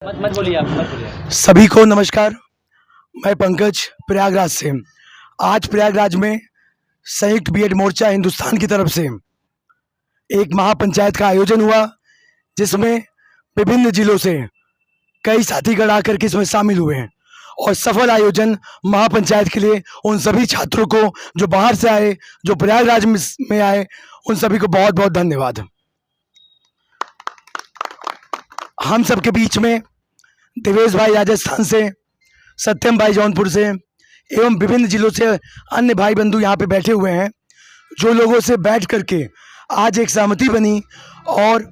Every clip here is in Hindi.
मत बोलिए, आप मत बोलिए। सभी को नमस्कार। मैं पंकज प्रयागराज से। आज प्रयागराज में संयुक्त बीएड मोर्चा हिंदुस्तान की तरफ से एक महापंचायत का आयोजन हुआ, जिसमें विभिन्न जिलों से कई साथीगण आकर के इसमें शामिल हुए हैं। और सफल आयोजन महापंचायत के लिए उन सभी छात्रों को जो बाहर से आए, जो प्रयागराज में आए, उन सभी को बहुत बहुत धन्यवाद। हम सबके बीच में देवेश भाई राजस्थान से, सत्यम भाई जौनपुर से एवं विभिन्न जिलों से अन्य भाई बंधु यहाँ पे बैठे हुए हैं, जो लोगों से बैठ करके आज एक सहमति बनी और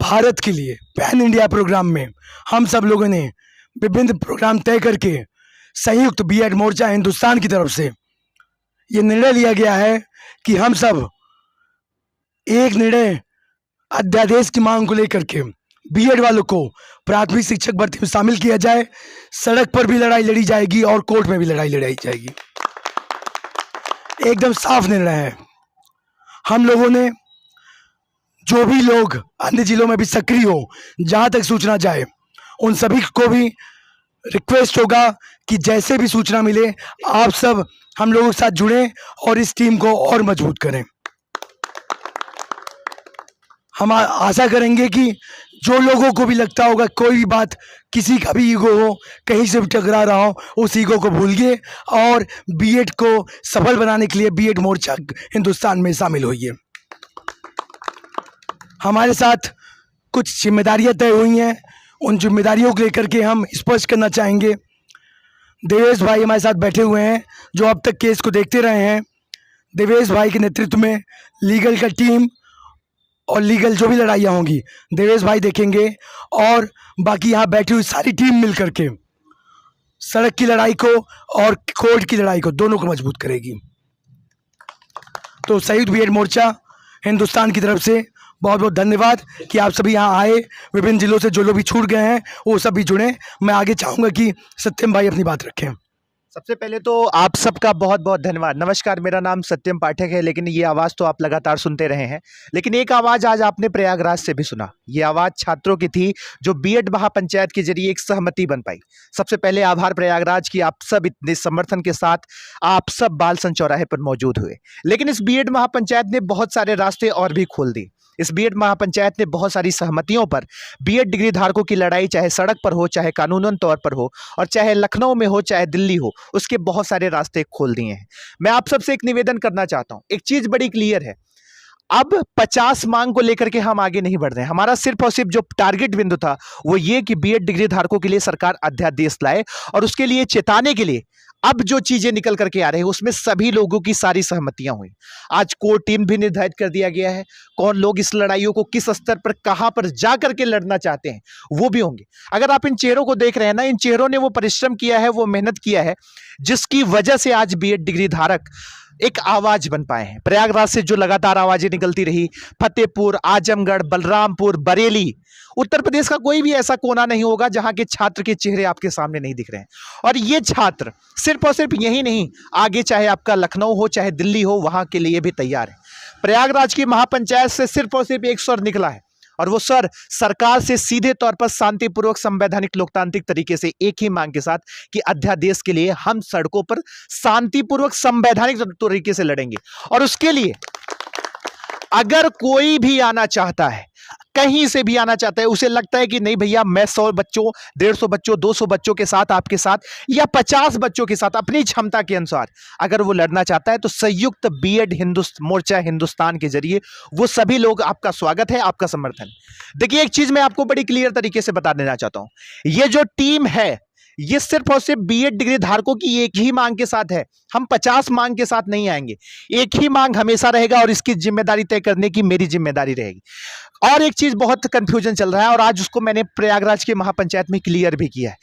भारत के लिए पैन इंडिया प्रोग्राम में हम सब लोगों ने विभिन्न प्रोग्राम तय करके संयुक्त बीएड मोर्चा हिंदुस्तान की तरफ से ये निर्णय लिया गया है कि हम सब एक निर्णय अध्यादेश की मांग को लेकर के बीएड वालों को प्राथमिक शिक्षक भर्ती में शामिल किया जाए। सड़क पर भी लड़ाई लड़ी जाएगी और कोर्ट में भी लड़ाई लड़ाई जाएगी। एकदम साफ निर्णय है। हम लोगों ने, जो भी लोग अन्य जिलों में भी सक्रिय हो, जहां तक सूचना जाए, उन सभी को भी रिक्वेस्ट होगा कि जैसे भी सूचना मिले आप सब हम लोगों के साथ जुड़ें और इस टीम को और मजबूत करें। हम आशा करेंगे कि जो लोगों को भी लगता होगा कोई भी बात, किसी का भी ईगो हो, कहीं से भी टकरा रहा हो, उस ईगो को भूलिए और बीएड को सफल बनाने के लिए बीएड मोर्चा हिंदुस्तान में शामिल होइए। हमारे साथ कुछ जिम्मेदारियां तय हुई हैं, उन जिम्मेदारियों को लेकर के हम स्पष्ट करना चाहेंगे। देवेश भाई हमारे साथ बैठे हुए हैं, जो अब तक केस को देखते रहे हैं। देवेश भाई के नेतृत्व में लीगल का टीम और लीगल जो भी लड़ाइयाँ होंगी देवेश भाई देखेंगे, और बाकी यहाँ बैठी हुई सारी टीम मिल करके सड़क की लड़ाई को और कोर्ट की लड़ाई को, दोनों को मजबूत करेगी। तो संयुक्त बीएड मोर्चा हिंदुस्तान की तरफ से बहुत बहुत धन्यवाद कि आप सभी यहाँ आए। विभिन्न जिलों से जो लोग भी छूट गए हैं वो सभी जुड़े। मैं आगे चाहूँगा कि सत्यम भाई अपनी बात रखें। सबसे पहले तो आप सबका बहुत बहुत धन्यवाद। नमस्कार, मेरा नाम सत्यम पाठक है, लेकिन ये आवाज़ तो आप लगातार सुनते रहे हैं, लेकिन एक आवाज़ आज आपने प्रयागराज से भी सुना। ये आवाज़ छात्रों की थी, जो बीएड महापंचायत के जरिए एक सहमति बन पाई। सबसे पहले आभार प्रयागराज की, आप सब इतने समर्थन के साथ आप सब बालसन चौराहे पर मौजूद हुए। लेकिन इस बीएड महापंचायत ने बहुत सारे रास्ते और भी खोल दिए। इस बीएड महापंचायत ने बहुत सारी सहमतियों पर बीएड डिग्री धारकों की लड़ाई, चाहे सड़क पर हो, चाहे कानूनन तौर पर हो, और चाहे लखनऊ में हो, चाहे दिल्ली हो, उसके बहुत सारे रास्ते खोल दिए हैं। मैं आप सबसे एक निवेदन करना चाहता हूं। एक चीज बड़ी क्लियर है, अब 50 मांग को लेकर के हम आगे नहीं बढ़ रहे हैं। हमारा सिर्फ और सिर्फ जो टारगेट बिंदु था वो ये कि बीएड डिग्री धारकों के लिए सरकार अध्यादेश लाए, और उसके लिए चेताने के लिए अब जो चीजें निकल करके आ रही है उसमें सभी लोगों की सारी सहमतियां हुई। आज कोर टीम भी निर्धारित कर दिया गया है, कौन लोग इस लड़ाइयों को किस स्तर पर कहां पर जा करके लड़ना चाहते हैं वो भी होंगे। अगर आप इन चेहरों को देख रहे हैं ना, इन चेहरों ने वो परिश्रम किया है, वो मेहनत किया है, जिसकी वजह से आज बीएड डिग्री धारक एक आवाज बन पाए हैं। प्रयागराज से जो लगातार आवाजें निकलती रही, फतेहपुर, आजमगढ़, बलरामपुर, बरेली, उत्तर प्रदेश का कोई भी ऐसा कोना नहीं होगा जहां के छात्र के चेहरे आपके सामने नहीं दिख रहे हैं। और ये छात्र सिर्फ और सिर्फ यही नहीं, आगे चाहे आपका लखनऊ हो, चाहे दिल्ली हो, वहां के लिए भी तैयार है। प्रयागराज की महापंचायत से सिर्फ और सिर्फ एक स्वर निकला है, और वो स्वर सरकार से सीधे तौर पर शांतिपूर्वक, संवैधानिक, लोकतांत्रिक तरीके से एक ही मांग के साथ कि अध्यादेश के लिए हम सड़कों पर शांतिपूर्वक, संवैधानिक तरीके से लड़ेंगे। और उसके लिए अगर कोई भी आना चाहता है, कहीं से भी आना चाहता है, उसे लगता है कि नहीं भैया मैं 100 बच्चों, 150 बच्चों, 200 बच्चों के साथ, आपके साथ, या 50 बच्चों के साथ, अपनी क्षमता के अनुसार अगर वो लड़ना चाहता है, तो संयुक्त बीएड मोर्चा हिंदुस्तान के जरिए वो सभी लोग, आपका स्वागत है, आपका समर्थन। देखिए, एक चीज मैं आपको बड़ी क्लियर तरीके से बता देना चाहता हूं। ये जो टीम है, ये सिर्फ और सिर्फ बीएड डिग्री धारकों की एक ही मांग के साथ है। हम 50 मांग के साथ नहीं आएंगे, एक ही मांग हमेशा रहेगा, और इसकी जिम्मेदारी तय करने की मेरी जिम्मेदारी रहेगी। और एक चीज बहुत कंफ्यूजन चल रहा है, और आज उसको मैंने प्रयागराज की महापंचायत में क्लियर भी किया है।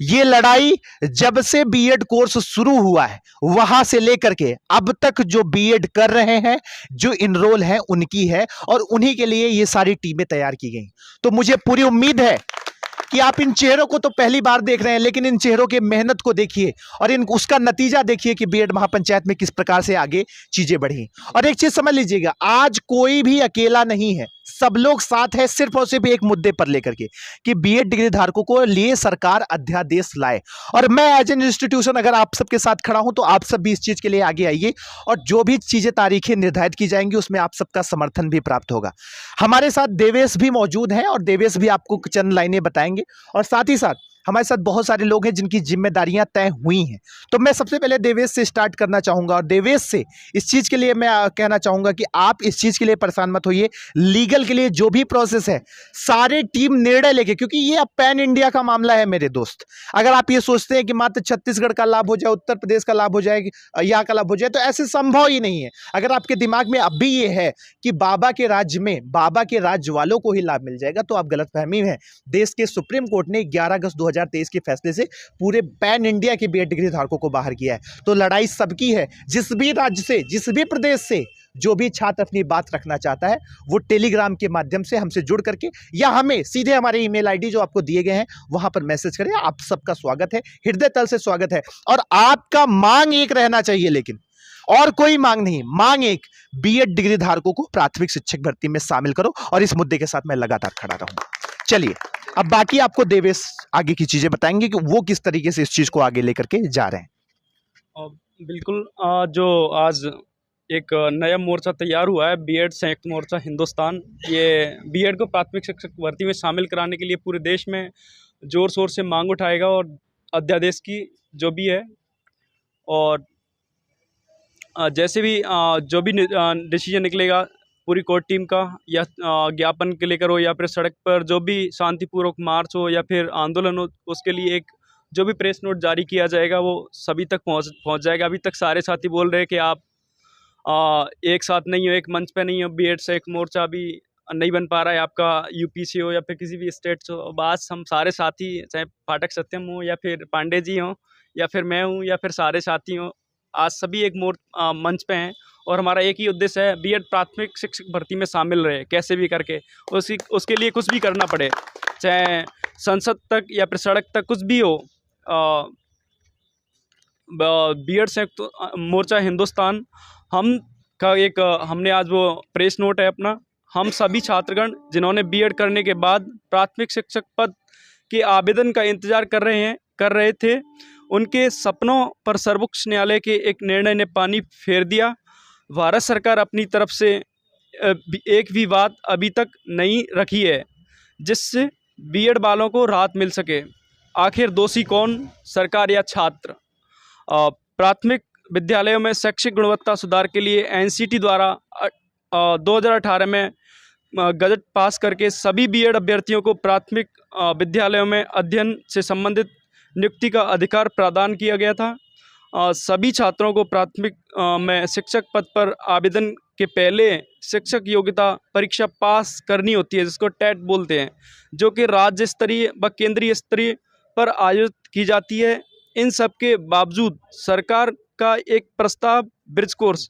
ये लड़ाई जब से बीएड कोर्स शुरू हुआ है, वहां से लेकर के अब तक जो बीएड कर रहे हैं, जो इनरोल है, उनकी है, और उन्हीं के लिए ये सारी टीमें तैयार की गई। तो मुझे पूरी उम्मीद है कि आप इन चेहरों को तो पहली बार देख रहे हैं, लेकिन इन चेहरों के मेहनत को देखिए और इन उसका नतीजा देखिए कि बीएड महापंचायत में किस प्रकार से आगे चीजें बढ़ी। और एक चीज समझ लीजिएगा, आज कोई भी अकेला नहीं है, सब लोग साथ है, सिर्फ और सिर्फ एक मुद्दे पर लेकर के कि बीएड डिग्री धारकों को लिए सरकार अध्यादेश लाए। और मैं एज एन इंस्टीट्यूशन अगर आप सबके साथ खड़ा हूं तो आप सब भी इस चीज के लिए आगे आइए और जो भी चीजें तारीखें निर्धारित की जाएंगी उसमें आप सबका समर्थन भी प्राप्त होगा। हमारे साथ देवेश भी मौजूद हैं और देवेश भी आपको चंद लाइनें बताएंगे और साथ ही साथ हमारे साथ बहुत सारे लोग हैं जिनकी जिम्मेदारियां तय हुई हैं। तो मैं सबसे पहले देवेश से स्टार्ट करना चाहूंगा और देवेश से इस चीज के लिए मैं कहना चाहूंगा कि आप इस चीज के लिए परेशान मत होइए। लीगल के लिए जो भी प्रोसेस है सारे टीम निर्णय लेके, क्योंकि ये अब पैन इंडिया का मामला है मेरे दोस्त। अगर आप ये सोचते हैं कि मात्र छत्तीसगढ़ का लाभ हो जाए, उत्तर प्रदेश का लाभ हो जाए, यहाँ का लाभ हो जाए, तो ऐसे संभव ही नहीं है। अगर आपके दिमाग में अब भी ये है कि बाबा के राज्य में बाबा के राज्य वालों को ही लाभ मिल जाएगा तो आप गलतफहमी है। देश के सुप्रीम कोर्ट ने 11 अगस्त 2023 के फैसले से पूरे पैन इंडिया के बीएड डिग्री धारकों को बाहर किया है। तो लड़ाई सबकी है। जिस भी राज्य से, जिस भी प्रदेश से जो भी छात्र अपनी बात रखना चाहता है वो टेलीग्राम के माध्यम से हमसे जुड़ करके या हमें सीधे हमारे ईमेल आईडी जो आपको दिए गए हैं वहां पर मैसेज करें। आप सबका स्वागत है, हृदय तल से स्वागत है। और आपका मांग एक रहना चाहिए, लेकिन और कोई मांग नहीं, मांग एक, बीएड डिग्री धारकों को प्राथमिक शिक्षक भर्ती में शामिल करो। और इस मुद्दे के साथ मैं लगातार खड़ा रहूंगा। चलिए अब बाकी आपको देवेश आगे की चीजें बताएंगे कि वो किस तरीके से इस चीज को आगे लेकर के जा रहे हैं। बिल्कुल, जो आज एक नया मोर्चा तैयार हुआ है, बीएड संयुक्त मोर्चा हिंदुस्तान, ये बीएड को प्राथमिक शिक्षक भर्ती में शामिल कराने के लिए पूरे देश में जोर शोर से मांग उठाएगा और अध्यादेश की जो भी है और जैसे भी जो भी डिसीजन निकलेगा पूरी कोर्ट टीम का, या ज्ञापन के लेकर हो या फिर सड़क पर जो भी शांतिपूर्वक मार्च हो या फिर आंदोलन हो, उसके लिए एक जो भी प्रेस नोट जारी किया जाएगा वो सभी तक पहुंच जाएगा। अभी तक सारे साथी बोल रहे हैं कि आप एक साथ नहीं हो, एक मंच पे नहीं हो, बीएड से एक मोर्चा भी नहीं बन पा रहा है आपका, यूपी से हो या फिर किसी भी स्टेट से हो। बस हम सारे साथी, चाहे पाठक सत्यम हो या फिर पांडे जी हों या फिर मैं हूँ या फिर सारे साथी हों, आज सभी एक मंच पे हैं और हमारा एक ही उद्देश्य है, बीएड प्राथमिक शिक्षक भर्ती में शामिल रहे कैसे भी करके। उसके लिए कुछ भी करना पड़े, चाहे संसद तक या फिर सड़क तक कुछ भी हो। बीएड संयुक्त मोर्चा हिंदुस्तान हमने आज वो प्रेस नोट है अपना, हम सभी छात्रगण जिन्होंने बीएड करने के बाद प्राथमिक शिक्षक पद के आवेदन का इंतजार कर रहे थे, उनके सपनों पर सर्वोच्च न्यायालय के एक निर्णय ने पानी फेर दिया। भारत सरकार अपनी तरफ से एक भी बात अभी तक नहीं रखी है जिससे बीएड वालों को राहत मिल सके। आखिर दोषी कौन, सरकार या छात्र? प्राथमिक विद्यालयों में शैक्षिक गुणवत्ता सुधार के लिए एनसीटी द्वारा 2018 में गजट पास करके सभी बीएड अभ्यर्थियों को प्राथमिक विद्यालयों में अध्ययन से संबंधित नियुक्ति का अधिकार प्रदान किया गया था। सभी छात्रों को प्राथमिक में शिक्षक पद पर आवेदन के पहले शिक्षक योग्यता परीक्षा पास करनी होती है, जिसको टेट बोलते हैं, जो कि राज्य स्तरीय व केंद्रीय स्तरीय पर आयोजित की जाती है। इन सब के बावजूद सरकार का एक प्रस्ताव ब्रिज कोर्स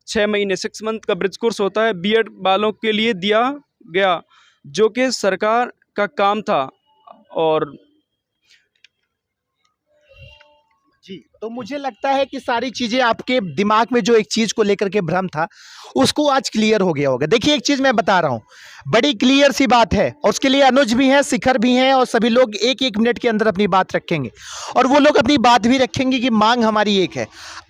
6 महीने 6 मंथ का ब्रिज कोर्स होता है बीएड वालों के लिए दिया गया, जो कि सरकार का काम था। और जी, तो मुझे लगता है कि सारी चीजें आपके दिमाग में जो एक चीज को लेकर के भ्रम था उसको आज क्लियर हो गया होगा। देखिए एक चीज मैं बता रहा हूं, बड़ी क्लियर सी बात है और उसके लिए अनुज भी है, शिखर भी हैं और सभी लोग एक एक मिनट के अंदर अपनी बात रखेंगे और वो लोग अपनी बात भी रखेंगे कि मांग हमारी एक है।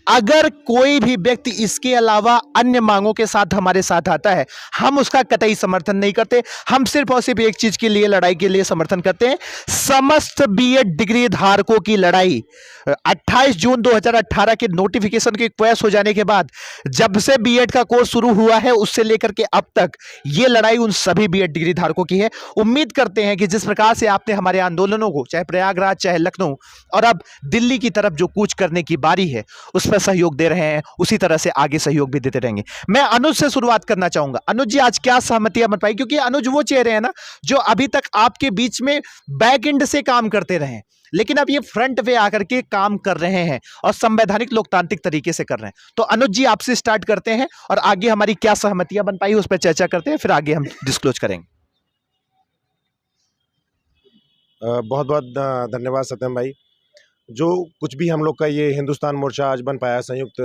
अगर कोई भी व्यक्ति इसके अलावा अन्य मांगों के साथ हमारे साथ आता है, हम उसका कतई समर्थन नहीं करते। हम सिर्फ और सिर्फ एक चीज के लिए, लड़ाई के लिए समर्थन करते हैं, समस्त बीएड डिग्री धारकों की लड़ाई। 28 जून 2018 के नोटिफिकेशन के क्रैश हो जाने के बाद जब से बीएड का कोर्स शुरू हुआ है उससे लेकर के अब तक ये लड़ाई उन सभी बीएड डिग्री धारकों की है। उम्मीद करते हैं कि जिस प्रकार से आपने हमारे आंदोलनों को, चाहे प्रयागराज चाहे लखनऊ और अब दिल्ली की तरफ जो कूच करने की बारी है, उस पर सहयोग दे रहे हैं, उसी तरह से आगे सहयोग भी देते रहेंगे। मैं अनुज से शुरुआत करना चाहूंगा। अनुज जी, आज क्या सहमतियां बन पाई? क्योंकि अनुज वो चेहरे हैं ना जो अभी तक आपके बीच में बैक एंड से काम करते रहे, लेकिन अब ये फ्रंट पे आकर के काम कर रहे हैं और संवैधानिक लोकतांत्रिक तरीके से कर रहे हैं। तो अनुज जी, आपसे स्टार्ट करते हैं और आगे हमारी क्या सहमतियां बन पाई उस पर चर्चा करते हैं, फिर आगे हम डिस्क्लोज करेंगे। बहुत बहुत धन्यवाद सत्यम भाई। जो कुछ भी हम लोग का ये हिंदुस्तान मोर्चा आज बन पाया, संयुक्त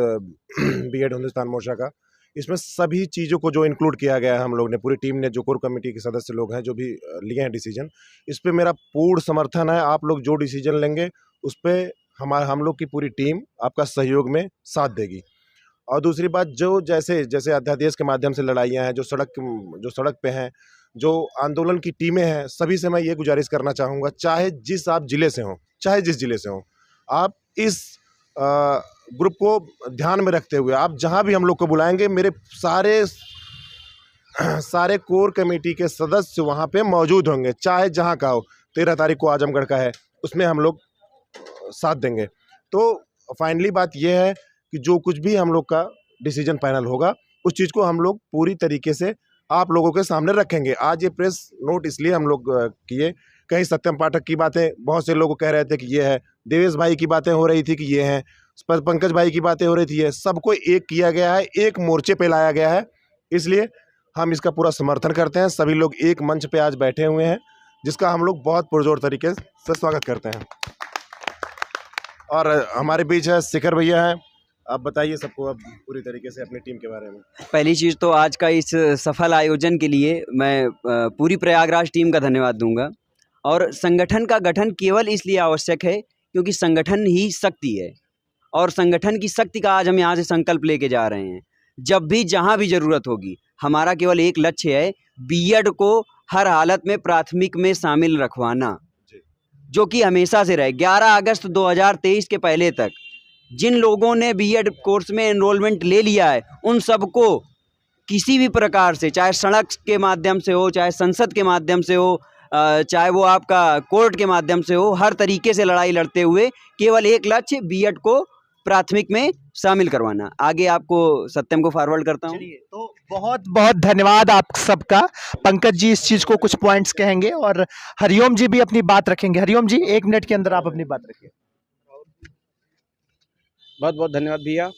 बीएड हिंदुस्तान मोर्चा का, इसमें सभी चीज़ों को जो इंक्लूड किया गया है हम लोग ने, पूरी टीम ने, जो कोर कमेटी के सदस्य लोग हैं जो भी लिए हैं डिसीजन, इस पे मेरा पूर्ण समर्थन है। आप लोग जो डिसीजन लेंगे उस पर हम लोग की पूरी टीम आपका सहयोग में साथ देगी। और दूसरी बात, जो जैसे जैसे अध्यादेश के माध्यम से लड़ाइयाँ हैं, जो सड़क पे हैं, जो आंदोलन की टीमें हैं, सभी से मैं ये गुजारिश करना चाहूँगा, चाहे जिस आप जिले से हों, चाहे जिस जिले से हों, आप इस ग्रुप को ध्यान में रखते हुए आप जहाँ भी हम लोग को बुलाएंगे, मेरे सारे कोर कमेटी के सदस्य वहाँ पे मौजूद होंगे, चाहे जहाँ का हो। 13 तारीख को आजमगढ़ का है, उसमें हम लोग साथ देंगे। तो फाइनली बात यह है कि जो कुछ भी हम लोग का डिसीजन फाइनल होगा, उस चीज़ को हम लोग पूरी तरीके से आप लोगों के सामने रखेंगे। आज ये प्रेस नोट इसलिए हम लोग किए, कहीं सत्यम पाठक की बातें बहुत से लोग कह रहे थे कि ये है, देवेश भाई की बातें हो रही थी कि ये हैं, पंकज भाई की बातें हो रही थी, ये सबको एक किया गया है, एक मोर्चे पे लाया गया है। इसलिए हम इसका पूरा समर्थन करते हैं। सभी लोग एक मंच पे आज बैठे हुए हैं, जिसका हम लोग बहुत पुरजोर तरीके से स्वागत करते हैं। और हमारे बीच है शिखर भैया हैं, आप बताइए सबको अब पूरी तरीके से अपनी टीम के बारे में। पहली चीज़ तो आज का इस सफल आयोजन के लिए मैं पूरी प्रयागराज टीम का धन्यवाद दूंगा। और संगठन का गठन केवल इसलिए आवश्यक है क्योंकि संगठन ही शक्ति है, और संगठन की शक्ति का आज हम यहाँ से संकल्प लेके जा रहे हैं। जब भी जहाँ भी ज़रूरत होगी, हमारा केवल एक लक्ष्य है, बीएड को हर हालत में प्राथमिक में शामिल रखवाना, जो कि हमेशा से रहे। 11 अगस्त 2023 के पहले तक जिन लोगों ने बीएड कोर्स में एनरोलमेंट ले लिया है, उन सबको किसी भी प्रकार से, चाहे सड़क के माध्यम से हो, चाहे संसद के माध्यम से हो, चाहे वो आपका कोर्ट के माध्यम से हो, हर तरीके से लड़ाई लड़ते हुए केवल एक लक्ष्य, बीएड को प्राथमिक में शामिल करवाना। आगे आपको सत्यम को फॉरवर्ड करता हूँ। तो बहुत बहुत धन्यवाद आप सबका। पंकज जी इस चीज़ को कुछ पॉइंट्स कहेंगे और हरिओम जी भी अपनी बात रखेंगे। हरिओम जी 1 मिनट के अंदर आप अपनी बात रखिए। बहुत बहुत धन्यवाद भैया।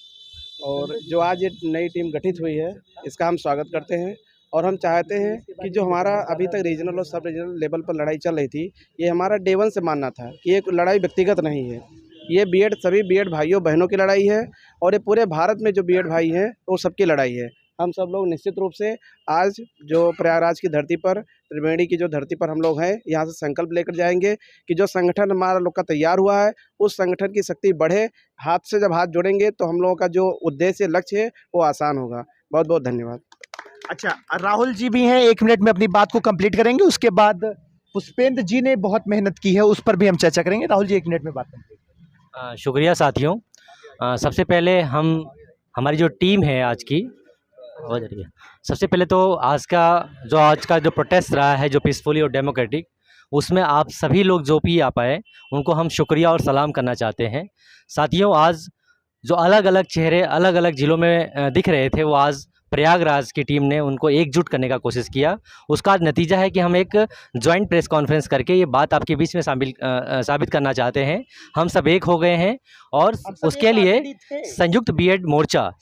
और जो आज ये नई टीम गठित हुई है, इसका हम स्वागत करते हैं। और हम चाहते हैं कि जो हमारा अभी तक रीजनल और सब रीजनल लेवल पर लड़ाई चल रही थी, ये हमारा डे 1 से मानना था कि ये लड़ाई व्यक्तिगत नहीं है, ये बीएड सभी बीएड भाइयों बहनों की लड़ाई है। और ये पूरे भारत में जो बीएड भाई हैं वो सबकी लड़ाई है। हम सब लोग निश्चित रूप से आज जो प्रयागराज की धरती पर, त्रिवेणी की जो धरती पर हम लोग हैं, यहाँ से संकल्प लेकर जाएंगे कि जो संगठन हमारा लोग का तैयार हुआ है, उस संगठन की शक्ति बढ़े। हाथ से जब हाथ जोड़ेंगे तो हम लोगों का जो उद्देश्य लक्ष्य है वो आसान होगा। बहुत बहुत धन्यवाद। अच्छा, राहुल जी भी हैं, 1 मिनट में अपनी बात को कंप्लीट करेंगे। उसके बाद पुष्पेंद्र जी ने बहुत मेहनत की है, उस पर भी हम चर्चा करेंगे। राहुल जी 1 मिनट में बात करेंगे। शुक्रिया साथियों। सबसे पहले हमारी जो टीम है आज की, सबसे पहले तो आज का जो प्रोटेस्ट रहा है, जो पीसफुली और डेमोक्रेटिक, उसमें आप सभी लोग जो भी आ पाए, उनको हम शुक्रिया और सलाम करना चाहते हैं। साथियों, आज जो अलग अलग चेहरे अलग अलग ज़िलों में दिख रहे थे, वो आज प्रयागराज की टीम ने उनको एकजुट करने का कोशिश किया। उसका नतीजा है कि हम एक जॉइंट प्रेस कॉन्फ्रेंस करके ये बात आपके बीच में साबित करना चाहते हैं। हम सब एक हो गए हैं और उसके लिए संयुक्त बीएड मोर्चा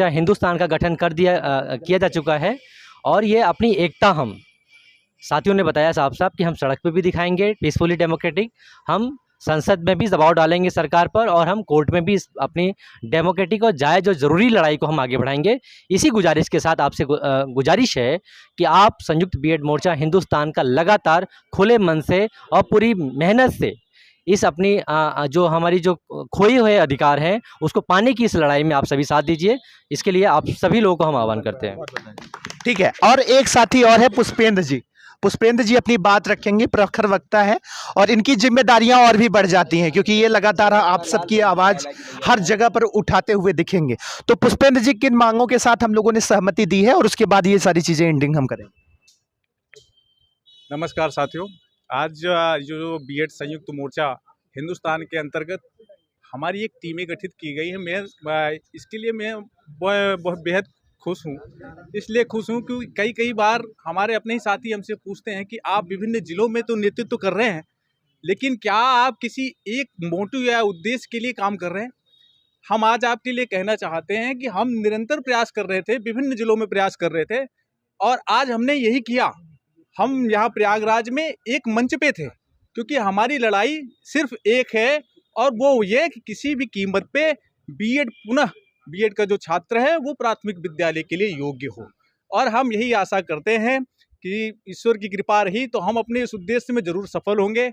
हिंदुस्तान का गठन किया जा चुका है। और ये अपनी एकता हम साथियों ने बताया साफ कि हम सड़क पे भी दिखाएंगे पीसफुली डेमोक्रेटिक, हम संसद में भी दबाव डालेंगे सरकार पर, और हम कोर्ट में भी अपनी डेमोक्रेटिक और जायज़ जो ज़रूरी लड़ाई को हम आगे बढ़ाएंगे। इसी गुजारिश के साथ आपसे गुजारिश है कि आप संयुक्त बीएड मोर्चा हिंदुस्तान का लगातार खुले मन से और पूरी मेहनत से इस अपनी जो हमारी जो खोए हुए अधिकार हैं, उसको पाने की इस लड़ाई में आप सभी साथ दीजिए। इसके लिए आप सभी लोगों को हम आह्वान करते हैं। ठीक है, और एक साथी और है पुष्पेंद्र जी। पुष्पेंद्र जी अपनी बात रखेंगे, प्रखर वक्ता है, और इनकी जिम्मेदारियां और भी बढ़ जाती हैं क्योंकि ये लगातार आप सबकी आवाज़ हर जगह पर उठाते हुए दिखेंगे। तो पुष्पेंद्र जी, किन मांगों के साथ हम लोगों ने सहमति दी है, और उसके बाद ये सारी चीज़ें एंडिंग हम करेंगे। नमस्कार साथियों, आज जो बीएड संयुक्त मोर्चा हिंदुस्तान के अंतर्गत हमारी एक टीमें गठित की गई है, इसके लिए मैं बहुत बेहद खुश हूँ। इसलिए खुश हूँ क्योंकि कई बार हमारे अपने ही साथी हमसे पूछते हैं कि आप विभिन्न जिलों में तो नेतृत्व कर रहे हैं, लेकिन क्या आप किसी एक मोटिव या उद्देश्य के लिए काम कर रहे हैं? हम आज आपके लिए कहना चाहते हैं कि हम निरंतर प्रयास कर रहे थे, विभिन्न जिलों में प्रयास कर रहे थे, और आज हमने यही किया। हम यहाँ प्रयागराज में एक मंच पे थे, क्योंकि हमारी लड़ाई सिर्फ एक है और वो ये कि किसी भी कीमत पे बीएड का जो छात्र है वो प्राथमिक विद्यालय के लिए योग्य हो। और हम यही आशा करते हैं कि ईश्वर की कृपा रही तो हम अपने इस उद्देश्य में जरूर सफल होंगे।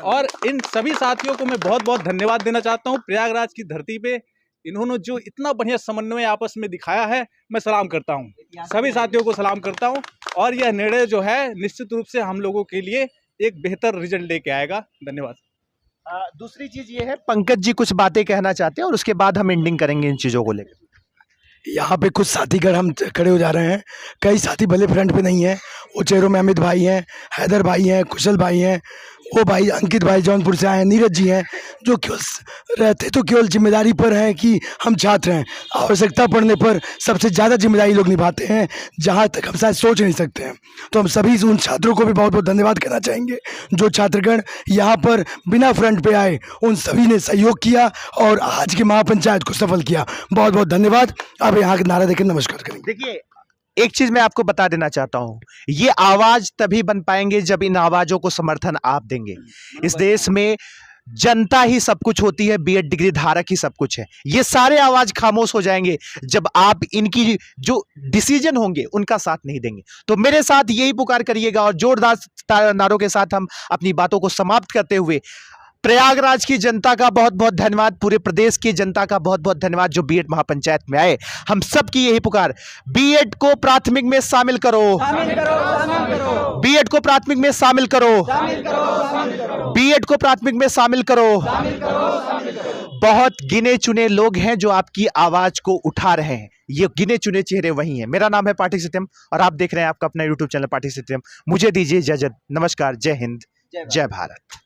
और इन सभी साथियों को मैं बहुत बहुत धन्यवाद देना चाहता हूँ। प्रयागराज की धरती पे इन्होंने जो इतना बढ़िया समन्वय आपस में दिखाया है, मैं सलाम करता हूँ, सभी साथियों को सलाम करता हूँ। और यह निर्णय जो है निश्चित रूप से हम लोगों के लिए एक बेहतर रिजल्ट लेके आएगा। धन्यवाद। दूसरी चीज ये है, पंकज जी कुछ बातें कहना चाहते हैं और उसके बाद हम एंडिंग करेंगे इन चीजों को लेकर। यहाँ पे कुछ साथीगण हम खड़े हो जा रहे हैं। कई साथी भले फ्रंट पे नहीं हैं, वो चेहरों में अमित भाई हैं, हैदर भाई हैं, कुशल भाई हैं, वो भाई अंकित भाई जौनपुर से आए हैं, नीरज जी हैं, जो केवल रहते तो केवल जिम्मेदारी पर हैं कि हम छात्र हैं। आवश्यकता पड़ने पर सबसे ज़्यादा जिम्मेदारी लोग निभाते हैं, जहाँ तक हम शायद सोच नहीं सकते हैं। तो हम सभी उन छात्रों को भी बहुत बहुत धन्यवाद कहना चाहेंगे जो छात्रगण यहाँ पर बिना फ्रंट पे आए, उन सभी ने सहयोग किया और आज की महापंचायत को सफल किया। बहुत बहुत धन्यवाद। अब यहाँ के नारा देकर नमस्कार करेंगे। देखिए, एक चीज मैं आपको बता देना चाहता हूं, ये आवाज तभी बन पाएंगे जब इन आवाजों को समर्थन आप देंगे। इस देश में जनता ही सब कुछ होती है, बीएड डिग्री धारक ही सब कुछ है। ये सारे आवाज खामोश हो जाएंगे जब आप इनकी जो डिसीजन होंगे उनका साथ नहीं देंगे। तो मेरे साथ यही पुकार करिएगा और जोरदार नारों के साथ हम अपनी बातों को समाप्त करते हुए प्रयागराज की जनता का बहुत बहुत धन्यवाद, पूरे प्रदेश की जनता का बहुत बहुत धन्यवाद जो बीएड महापंचायत में आए। हम सब की यही पुकार, बीएड को प्राथमिक में शामिल करो, बीएड को प्राथमिक में शामिल करो, बीएड को प्राथमिक में शामिल करो। बहुत गिने चुने लोग हैं जो आपकी आवाज को उठा रहे हैं, ये गिने चुने चेहरे वही हैं। मेरा नाम है पाठक सत्यम और आप देख रहे हैं आपका अपना यूट्यूब चैनल पाठक सत्यम। मुझे दीजिए इजाजत। नमस्कार, जय हिंद, जय भारत।